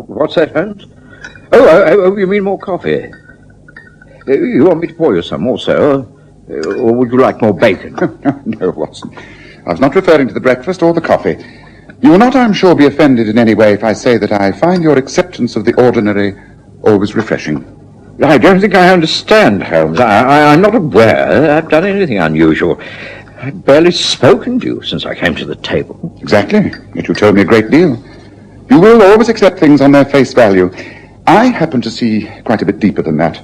What's that, Holmes? Oh, you mean more coffee? You want me to pour you some also? Or would you like more bacon? No, Watson. I was not referring to the breakfast or the coffee. You will not, I'm sure, be offended in any way if I say that I find your acceptance of the ordinary always refreshing. I don't think I understand, Holmes. I'm not aware I've done anything unusual. I've barely spoken to you since I came to the table. Exactly. Yet you told me a great deal. You will always accept things on their face value. I happen to see quite a bit deeper than that.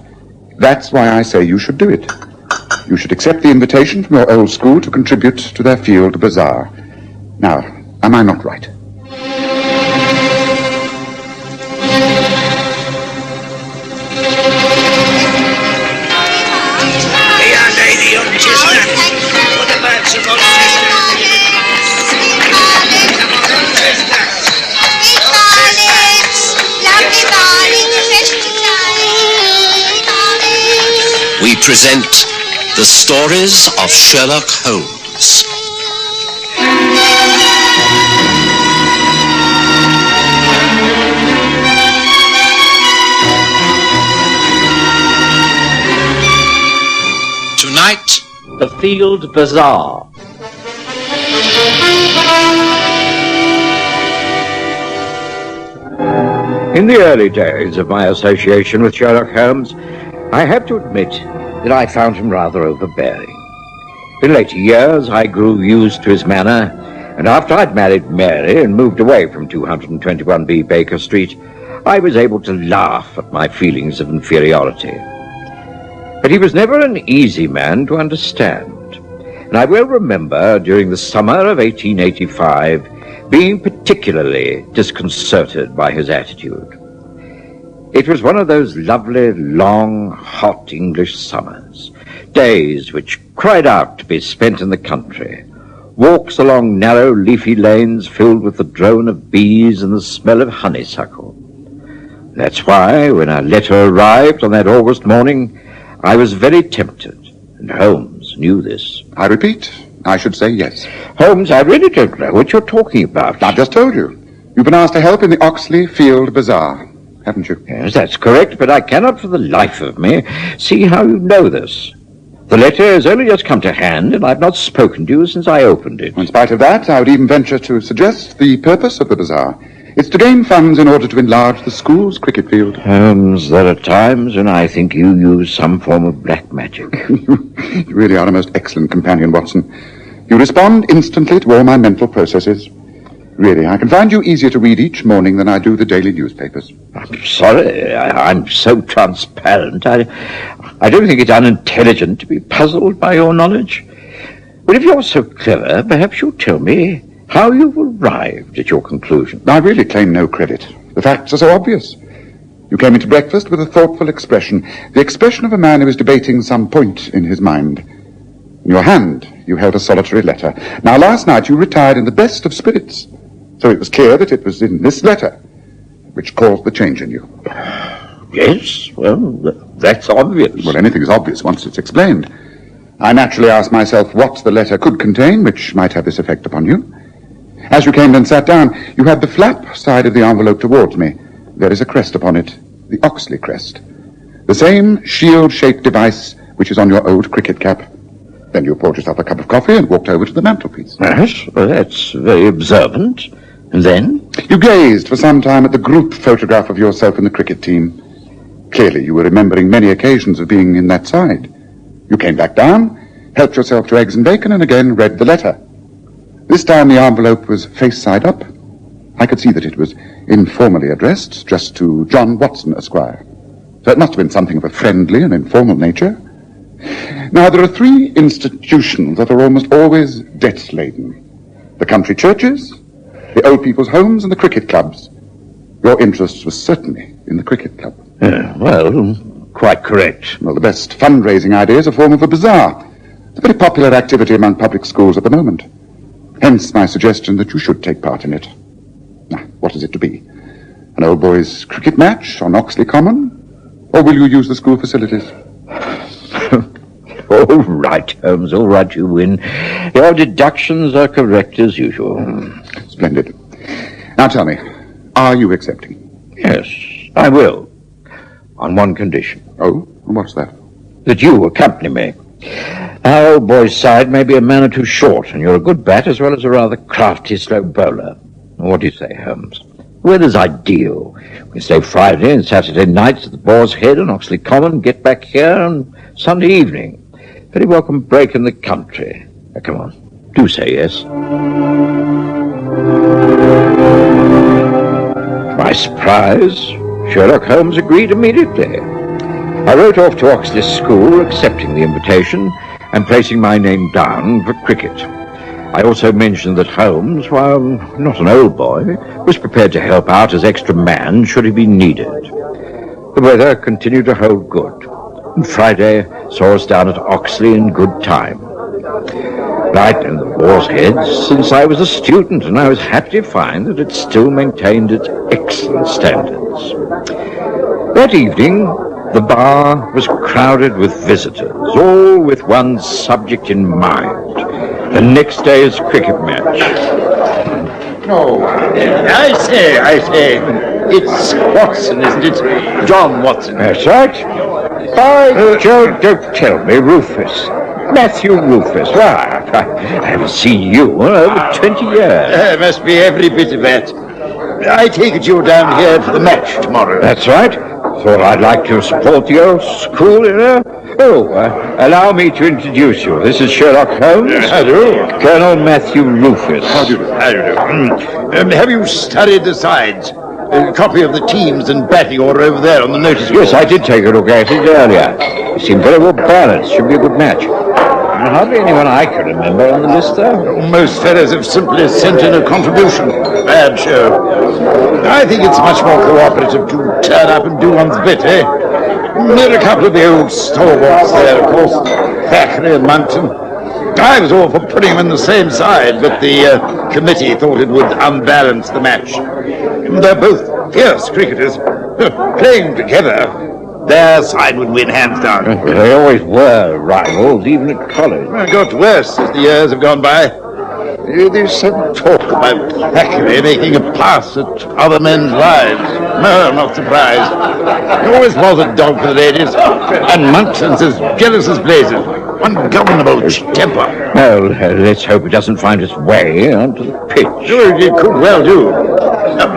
That's why I say you should do it. You should accept the invitation from your old school to contribute to their field bazaar. Now, am I not right? We present the stories of Sherlock Holmes. Tonight, The Field Bazaar. In the early days of my association with Sherlock Holmes, I have to admit that I found him rather overbearing. In later years, I grew used to his manner, and after I'd married Mary and moved away from 221B Baker Street, I was able to laugh at my feelings of inferiority. But he was never an easy man to understand, and I will remember during the summer of 1885 being particularly disconcerted by his attitude. It was one of those lovely, long, hot English summers, days which cried out to be spent in the country, walks along narrow, leafy lanes filled with the drone of bees and the smell of honeysuckle. That's why, when our letter arrived on that August morning, I was very tempted, and Holmes knew this. I repeat, I should say yes. Holmes, I really don't know what you're talking about. I've just told you. You've been asked to help in the Oxley Field Bazaar, haven't you? Yes, that's correct, but I cannot for the life of me see how you know this. The letter has only just come to hand, and I've not spoken to you since I opened it. In spite of that, I would even venture to suggest the purpose of the bazaar. It's to gain funds in order to enlarge the school's cricket field. Holmes, there are times when I think you use some form of black magic. You really are a most excellent companion, Watson. You respond instantly to all my mental processes. Really, I can find you easier to read each morning than I do the daily newspapers. I'm sorry, I'm so transparent. I don't think it's unintelligent to be puzzled by your knowledge. But if you're so clever, perhaps you'll tell me how you've arrived at your conclusion. I really claim no credit. The facts are so obvious. You came into breakfast with a thoughtful expression, the expression of a man who is debating some point in his mind. In your hand, you held a solitary letter. Now, last night you retired in the best of spirits, so it was clear that it was in this letter which caused the change in you. Yes, well, that's obvious. Well, anything is obvious once it's explained. I naturally asked myself what the letter could contain, which might have this effect upon you. As you came and sat down, you had the flap side of the envelope towards me. There is a crest upon it, the Oxley crest. The same shield-shaped device which is on your old cricket cap. Then you poured yourself a cup of coffee and walked over to the mantelpiece. Yes, well, that's very observant. And then? You gazed for some time at the group photograph of yourself in the cricket team. Clearly, you were remembering many occasions of being in that side. You came back down, helped yourself to eggs and bacon, and again read the letter. This time the envelope was face side up. I could see that it was informally addressed just to John Watson, Esquire. So it must have been something of a friendly and informal nature. Now, there are three institutions that are almost always debt-laden. The country churches, the old people's homes, and the cricket clubs. Your interest was certainly in the cricket club. Well, quite correct. Well, the best fundraising idea is a form of a bazaar. It's a very popular activity among public schools at the moment. Hence my suggestion that you should take part in it. Now, what is it to be? An old boys' cricket match on Oxley Common? Or will you use the school facilities? All right, Holmes, all right, you win. Your deductions are correct as usual. Splendid. Now tell me, are you accepting? Yes, I will. On one condition. Oh, what's that? That you accompany me. Our old boy's side may be a man or two short, and you're a good bat as well as a rather crafty slow bowler. What do you say, Holmes? The weather's ideal. We stay Friday and Saturday nights at the Boar's Head on Oxley Common, get back here on Sunday evening. Very welcome break in the country. Now, come on, do say yes. To my surprise, Sherlock Holmes agreed immediately. I wrote off to Oxley School, accepting the invitation and placing my name down for cricket. I also mentioned that Holmes, while not an old boy, was prepared to help out as extra man should he be needed. The weather continued to hold good, and Friday saw us down at Oxley in good time. I'd known the Boar's Head since I was a student, and I was happy to find that it still maintained its excellent standards. That evening, the bar was crowded with visitors, all with one subject in mind: the next day's cricket match. Oh, I say. It's Watson, isn't it? John Watson. That's right. By Jove, don't tell me, Rufus. Matthew Rufus. Why, I haven't seen you in over 20 years. Must be every bit of that. I take it you're down here for the match tomorrow. That's right. Thought I'd like to support the old school, you know. Allow me to introduce you. This is Sherlock Holmes. How do you? Colonel Matthew Rufus. How do you? Have you studied the sides? A copy of the teams and batting order over there on the notice board. Yes, I did take a look at it earlier. It seemed very well balanced. Should be a good match. Hardly anyone I can remember on the list, though. Most fellows have simply sent in a contribution. Bad show. I think it's much more cooperative to turn up and do one's bit, eh? There are a couple of the old stalwarts there, of course. Thackeray and Monckton. I was all for putting them in the same side, but the committee thought it would unbalance the match. They're both fierce cricketers. Playing together, their side would win hands down. They always were rivals, even at college. It got worse as the years have gone by. There's some talk about Thackeray making a pass at other men's wives. No, I'm not surprised. He always was a dog for the ladies. And Monckton's as jealous as blazes. Ungovernable temper. Well, let's hope it doesn't find its way onto the pitch. Sure, it could well do.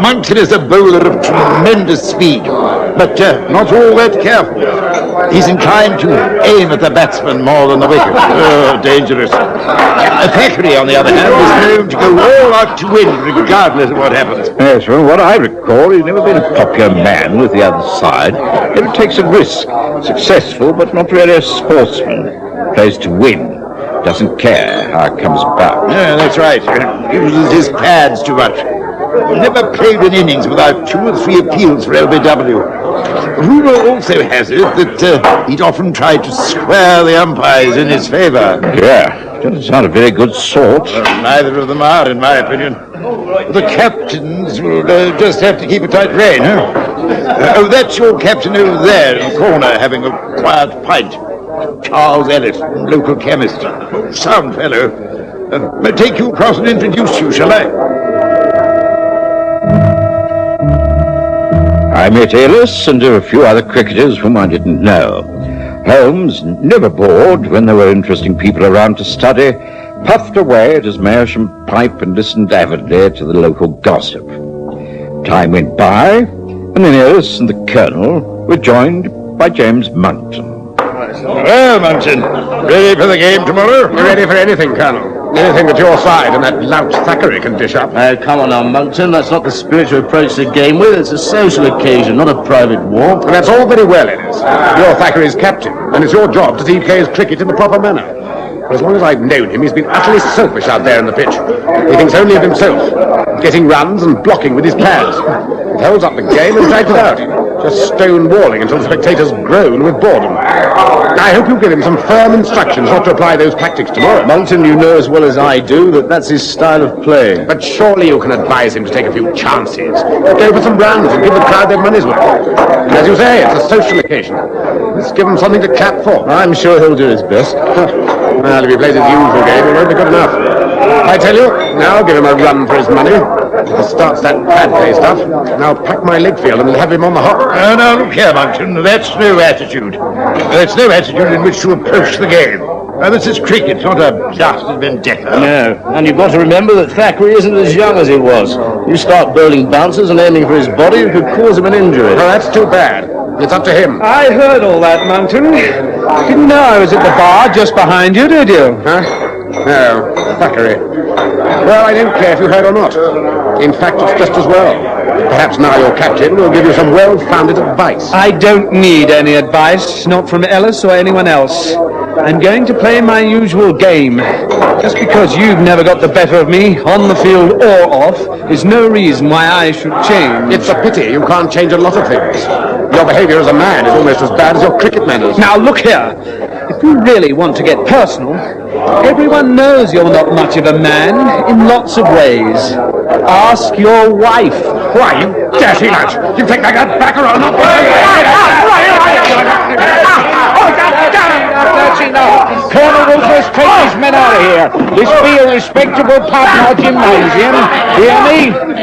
Monckton is a bowler of tremendous speed, but not all that careful. He's inclined to aim at the batsman more than the wicket. Oh, dangerous. Thackeray, on the other hand, is known to go all out to win, regardless of what happens. Yes, well, what I recall, he's never been a popular man with the other side. Never takes a risk. Successful, but not really a sportsman. Plays to win. Doesn't care how it comes about. Yeah, that's right. Uses his pads too much. Never played an innings without 2 or 3 appeals for LBW. Rumour also has it that he'd often tried to square the umpires in his favour. Yeah, doesn't sound a very good sort. Neither of them are, in my opinion. The captains will just have to keep a tight rein, huh? Oh, that's your captain over there in the corner having a quiet pint. Charles Ellis, local chemist. Sound fellow. Take you across and introduce you, shall I? I met Ellis and a few other cricketers whom I didn't know. Holmes, never bored when there were interesting people around to study, puffed away at his Meerschaum pipe and listened avidly to the local gossip. Time went by, and then Ellis and the Colonel were joined by James Monckton. Well, Monckton, ready for the game tomorrow? You're ready for anything, Colonel. Anything that your side and that lout Thackeray can dish up. Come on now, Monckton. That's not the spirit to approach the game with. It's a social occasion, not a private war. And that's all very well, Ellis. You're Thackeray's captain, and it's your job to see he plays cricket in the proper manner. For as long as I've known him, he's been utterly selfish out there in the pitch. He thinks only of himself, getting runs and blocking with his pads. It holds up the game and drags it out, just stone-walling until the spectators groan with boredom. I hope you give him some firm instructions not to apply those tactics tomorrow. Monckton, you know as well as I do that that's his style of play. But surely you can advise him to take a few chances, go for some runs and give the crowd their money's worth. And as you say, it's a social occasion. Let's give him something to clap for. I'm sure he'll do his best. Well, if he plays his usual game, it won't be good enough. I tell you, now give him a run for his money. If he starts that pad play stuff, I'll pack my leg field and have him on the hop. Now, look here, Monkton, that's no attitude. That's no attitude in which to approach the game. This is cricket, not a blasted vendetta. No, and you've got to remember that Thackeray isn't as young as he was. You start bowling bouncers and aiming for his body, you could cause him an injury. Well, that's too bad. It's up to him. I heard all that, Monkton. Didn't know I was at the bar just behind you, did you? Huh? No, Thackeray. Well, I don't care if you heard or not. In fact, it's just as well. Perhaps now your captain will give you some well-founded advice. I don't need any advice, not from Ellis or anyone else. I'm going to play my usual game. Just because you've never got the better of me, on the field or off, is no reason why I should change. It's a pity you can't change a lot of things. Your behaviour as a man is almost as bad as your cricket manners. Now look here. If you really want to get personal, everyone knows you're not much of a man in lots of ways. Ask your wife. Why, you dirty nut! You think I got back or not? That's enough. Colonel Rufus, take these men out of here. This be a respectable pub, not gymnasium. Hear me?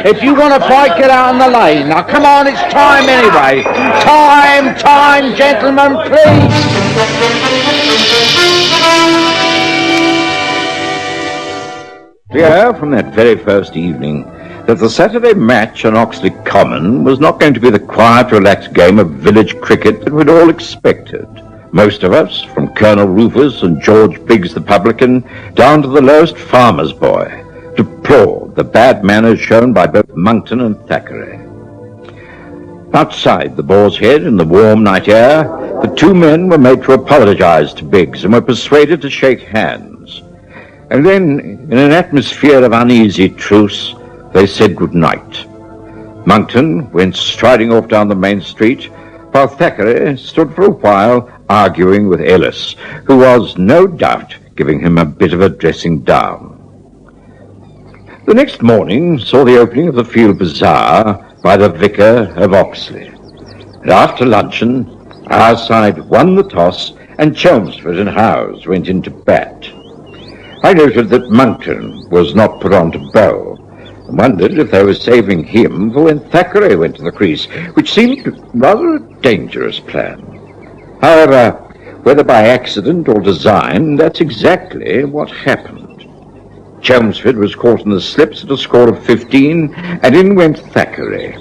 If you want to fight, get out on the lane. Now, come on, it's time anyway. Time, gentlemen, please. Clear from that very first evening that the Saturday match on Oxley Common was not going to be the quiet, relaxed game of village cricket that we'd all expected. Most of us, from Colonel Rufus and George Biggs the publican, down to the lowest farmer's boy, deplored the bad manners shown by both Monkton and Thackeray. Outside the Boar's Head in the warm night air, the two men were made to apologize to Biggs and were persuaded to shake hands. And then, in an atmosphere of uneasy truce, they said good night. Monkton went striding off down the main street, while Thackeray stood for a while arguing with Ellis, who was, no doubt, giving him a bit of a dressing down. The next morning saw the opening of the field bazaar by the vicar of Oxley. And after luncheon, our side won the toss, and Chelmsford and Howes went into bat. I noted that Monkton was not put on to bowl, and wondered if they were saving him for when Thackeray went to the crease, which seemed rather a dangerous plan. However, whether by accident or design, that's exactly what happened. Chelmsford was caught in the slips at a score of 15, and in went Thackeray.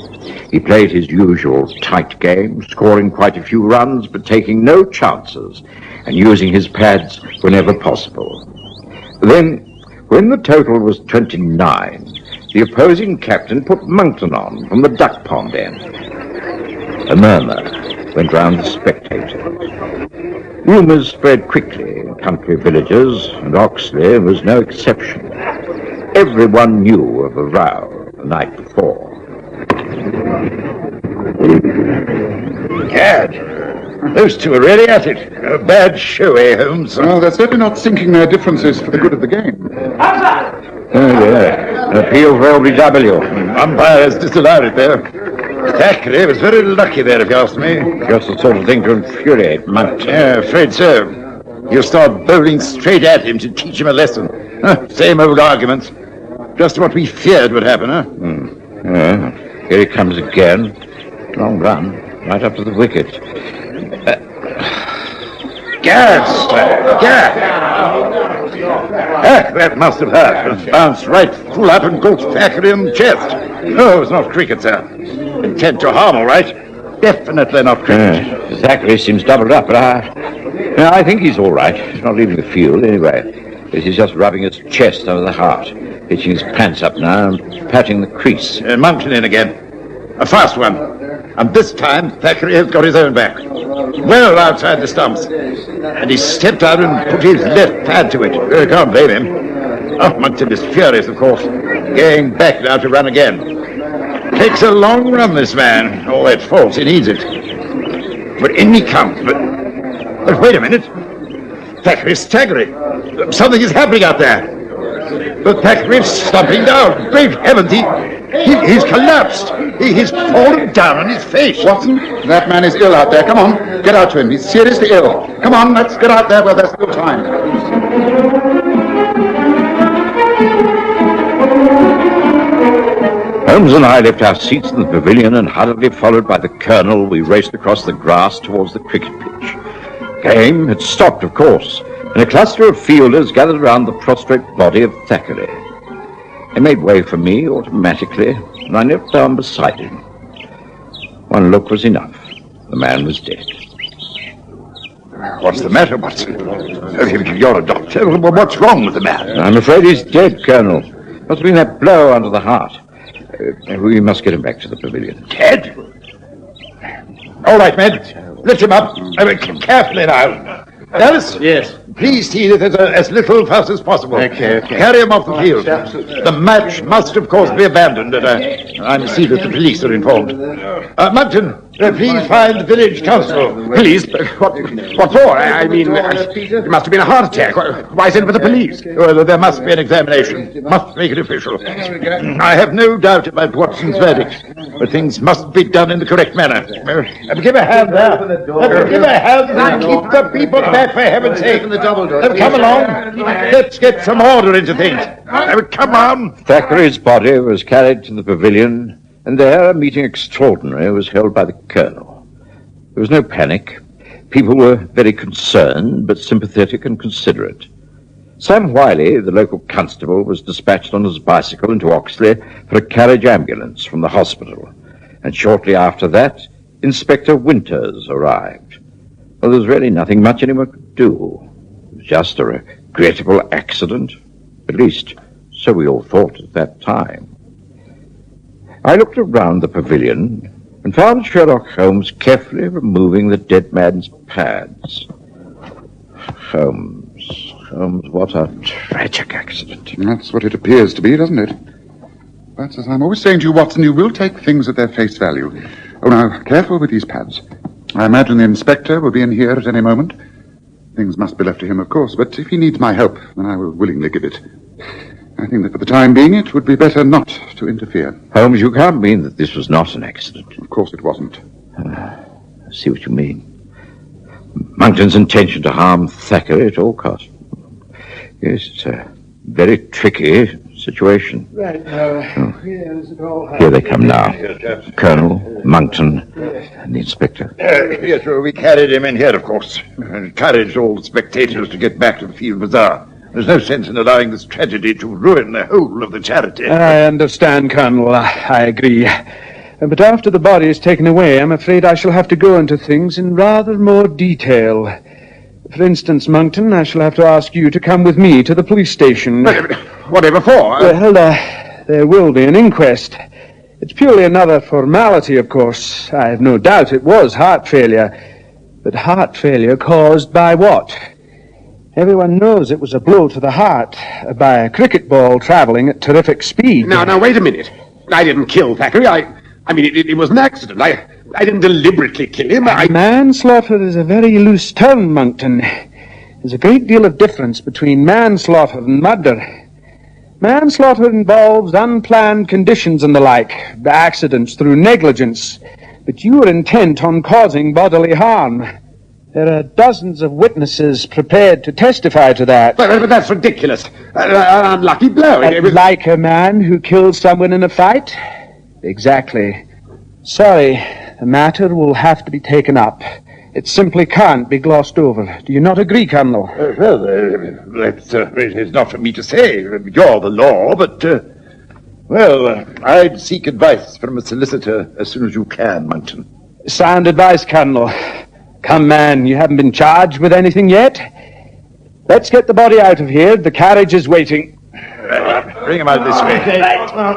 He played his usual tight game, scoring quite a few runs, but taking no chances, and using his pads whenever possible. Then, when the total was 29, the opposing captain put Monkton on from the duck pond end. A murmur went round the spectators. Rumours spread quickly in country villages, and Oxley was no exception. Everyone knew of a row the night before. Gad, those two are really at it. A bad show, eh, Holmes? Well, they're certainly not sinking their differences for the good of the game. Oh, yeah. An appeal for LBW. Umpire has disallowed it there. Thackeray was very lucky there, if you ask me. Just the sort of thing to infuriate Monkton. Yeah, afraid so. You start bowling straight at him to teach him a lesson. Same old arguments. Just what we feared would happen, huh? Yeah. Here he comes again. Long run, right up to the wicket. Gas! That must have hurt. Bounced right full up and caught Thackeray in the chest. No, it's not cricket, sir. Intent to harm, all right. Definitely not cricket. Thackeray seems doubled up, but I think he's all right. He's not leaving the field anyway. He's just rubbing his chest under the heart, hitching his pants up now and patting the crease. Monkton in again. A fast one. And this time, Thackeray has got his own back. Well outside the stumps. And he stepped out and put his left pad to it. Can't blame him. Oh, Monkton is furious, of course. Going back now to run again. Takes a long run, this man. Oh, that's false. He needs it. But in he comes. But wait a minute. Thackeray's staggering. Something is happening out there. But Thackeray's slumping down. Great heavens, he's collapsed. He's fallen down on his face. Watson, that man is ill out there. Come on, get out to him. He's seriously ill. Come on, let's get out there where there's still time. Holmes and I left our seats in the pavilion and, hurriedly followed by the Colonel, we raced across the grass towards the cricket pitch. Game had stopped, of course, and a cluster of fielders gathered around the prostrate body of Thackeray. They made way for me automatically, and I knelt down beside him. One look was enough. The man was dead. What's the matter, Watson? You're a doctor. What's wrong with the man? I'm afraid he's dead, Colonel. Must have been that blow under the heart. We must get him back to the pavilion. Dead? All right, men. Lift him up. Carefully now. Alice? Yes. Please see that there's as little fuss as possible. Okay. Carry him off the field. The match must, of course, be abandoned, and I see that the police are informed. Monkton, please find the village council. Police? What for? I mean, it must have been a heart attack. Why send for the police? Well, there must be an examination. Must make it official. I have no doubt about Watson's verdict, but things must be done in the correct manner. Give a hand there. Give a hand and keep the people back, for heaven's sake. Come along. Let's get some order into things. Come on. Thackeray's body was carried to the pavilion, and there a meeting extraordinary was held by the Colonel. There was no panic. People were very concerned, but sympathetic and considerate. Sam Wiley, the local constable, was dispatched on his bicycle into Oxley for a carriage ambulance from the hospital, and shortly after that, Inspector Winters arrived. Well, there was really nothing much anyone could do. It was just a regrettable accident. At least, so we all thought at that time. I looked around the pavilion and found Sherlock Holmes carefully removing the dead man's pads. Holmes, what a tragic accident. That's what it appears to be, doesn't it? But as I'm always saying to you, Watson, you will take things at their face value. Oh, now, careful with these pads. I imagine the inspector will be in here at any moment. Things must be left to him, of course, but if he needs my help, then I will willingly give it. I think that for the time being, it would be better not to interfere. Holmes, you can't mean that this was not an accident. Of course it wasn't. I see what you mean. Monkton's intention to harm Thackeray at all costs. Yes, it's a very tricky situation. Right, Here they come now. Colonel, Monkton, and the inspector. Yes, well, we carried him in here, of course, and encouraged all the spectators to get back to the field bazaar. There's no sense in allowing this tragedy to ruin the whole of the charity. I understand, Colonel. I agree. But after the body is taken away, I'm afraid I shall have to go into things in rather more detail. For instance, Monkton, I shall have to ask you to come with me to the police station. Whatever for? Well, there will be an inquest. It's purely another formality, of course. I have no doubt it was heart failure. But heart failure caused by what? Everyone knows it was a blow to the heart by a cricket ball traveling at terrific speed. Now, wait a minute. I didn't kill Thackeray. I mean, it was an accident. I didn't deliberately kill him. Manslaughter is a very loose term, Monkton. There's a great deal of difference between manslaughter and murder. Manslaughter involves unplanned conditions and the like, accidents through negligence. But you were intent on causing bodily harm. There are dozens of witnesses prepared to testify to that. But that's ridiculous. An unlucky blow. Like a man who killed someone in a fight? Exactly. Sorry, the matter will have to be taken up. It simply can't be glossed over. Do you not agree, Colonel? It's not for me to say. You're the law, but, I'd seek advice from a solicitor as soon as you can, Monkton. Sound advice, Colonel. Come, man, you haven't been charged with anything yet. Let's get the body out of here. The carriage is waiting. Bring him out this way.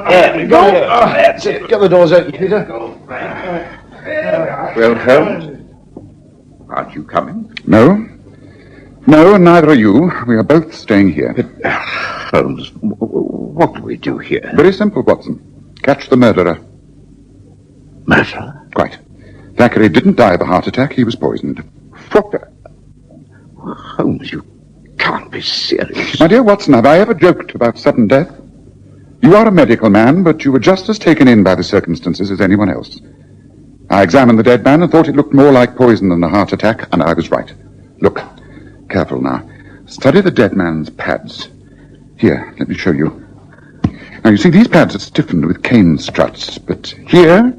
There we go. That's it. Get the doors open, Peter. Well, Holmes, aren't you coming? No, and neither are you. We are both staying here. Holmes, what do we do here? Very simple, Watson. Catch the murderer. Murderer? Quite. Thackeray didn't die of a heart attack. He was poisoned. What? Holmes, you can't be serious. My dear Watson, have I ever joked about sudden death? You are a medical man, but you were just as taken in by the circumstances as anyone else. I examined the dead man and thought it looked more like poison than a heart attack, and I was right. Look, careful now. Study the dead man's pads. Here, let me show you. Now, you see, these pads are stiffened with cane struts, but here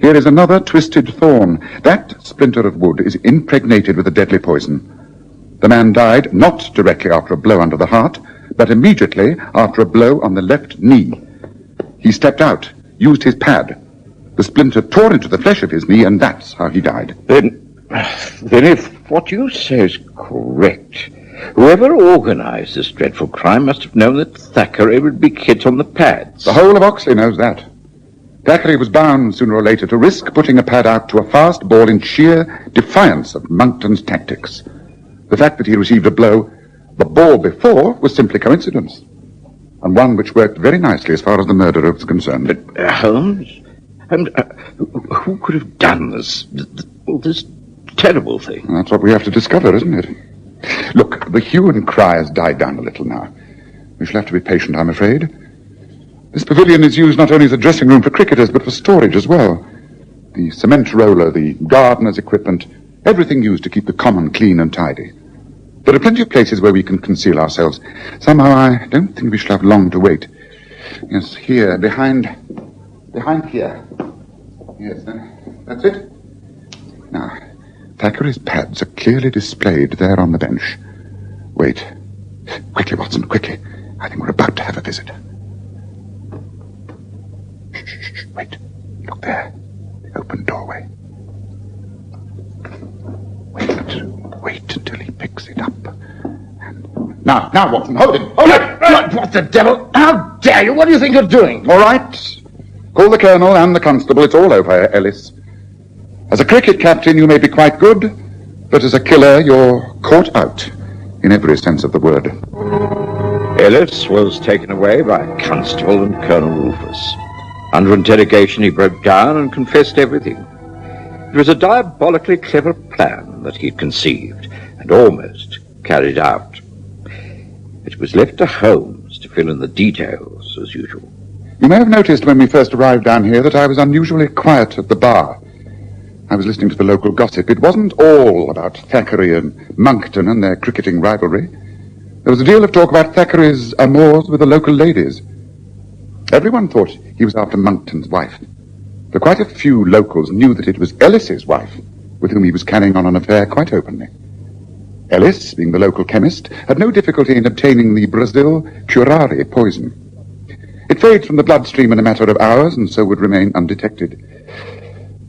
is another twisted thorn. That splinter of wood is impregnated with a deadly poison. The man died not directly after a blow under the heart, but immediately after a blow on the left knee. He stepped out, used his pad. The splinter tore into the flesh of his knee, and that's how he died. Then if what you say is correct, whoever organized this dreadful crime must have known that Thackeray would be hit on the pads. The whole of Oxley knows that. Thackeray was bound sooner or later to risk putting a pad out to a fast ball in sheer defiance of Monkton's tactics. The fact that he received a blow the ball before was simply coincidence, and one which worked very nicely as far as the murderer was concerned. But Holmes? Who could have done this terrible thing? That's what we have to discover, isn't it? Look, the hue and cry has died down a little now. We shall have to be patient, I'm afraid. This pavilion is used not only as a dressing room for cricketers, but for storage as well. The cement roller, the gardener's equipment, everything used to keep the common clean and tidy. There are plenty of places where we can conceal ourselves. Somehow I don't think we shall have long to wait. Yes, here, behind here. Yes, that's it. Now, Thackeray's pads are clearly displayed there on the bench. Wait. Quickly, Watson, quickly. I think we're about to have a visit. Shh, wait. Look there. The open doorway. Wait until he picks it up. And now, Watson, hold it. Hold it! What the devil? How dare you? What do you think you're doing? All right. Call the colonel and the constable. It's all over, Ellis. As a cricket captain, you may be quite good, but as a killer, you're caught out, in every sense of the word. Ellis was taken away by Constable and Colonel Rufus. Under interrogation, he broke down and confessed everything. It was a diabolically clever plan that he'd conceived and almost carried out. It was left to Holmes to fill in the details, as usual. You may have noticed when we first arrived down here that I was unusually quiet at the bar. I was listening to the local gossip. It wasn't all about Thackeray and Monkton and their cricketing rivalry. There was a deal of talk about Thackeray's amours with the local ladies. Everyone thought he was after Monkton's wife, but quite a few locals knew that it was Ellis's wife with whom he was carrying on an affair quite openly. Ellis, being the local chemist, had no difficulty in obtaining the Brazil curare poison. It fades from the bloodstream in a matter of hours and so would remain undetected.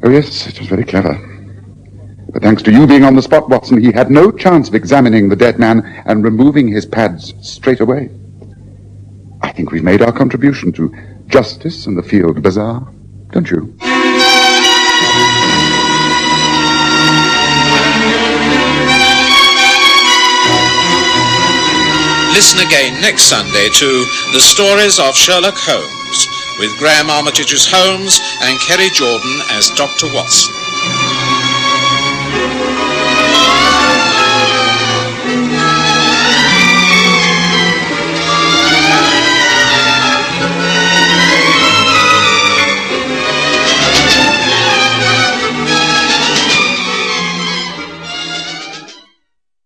Oh, yes, it was very clever. But thanks to you being on the spot, Watson, he had no chance of examining the dead man and removing his pads straight away. I think we've made our contribution to justice and the field bazaar, don't you? Listen again next Sunday to The Stories of Sherlock Holmes, with Graham Armitage's Holmes and Kerry Jordan as Dr. Watson.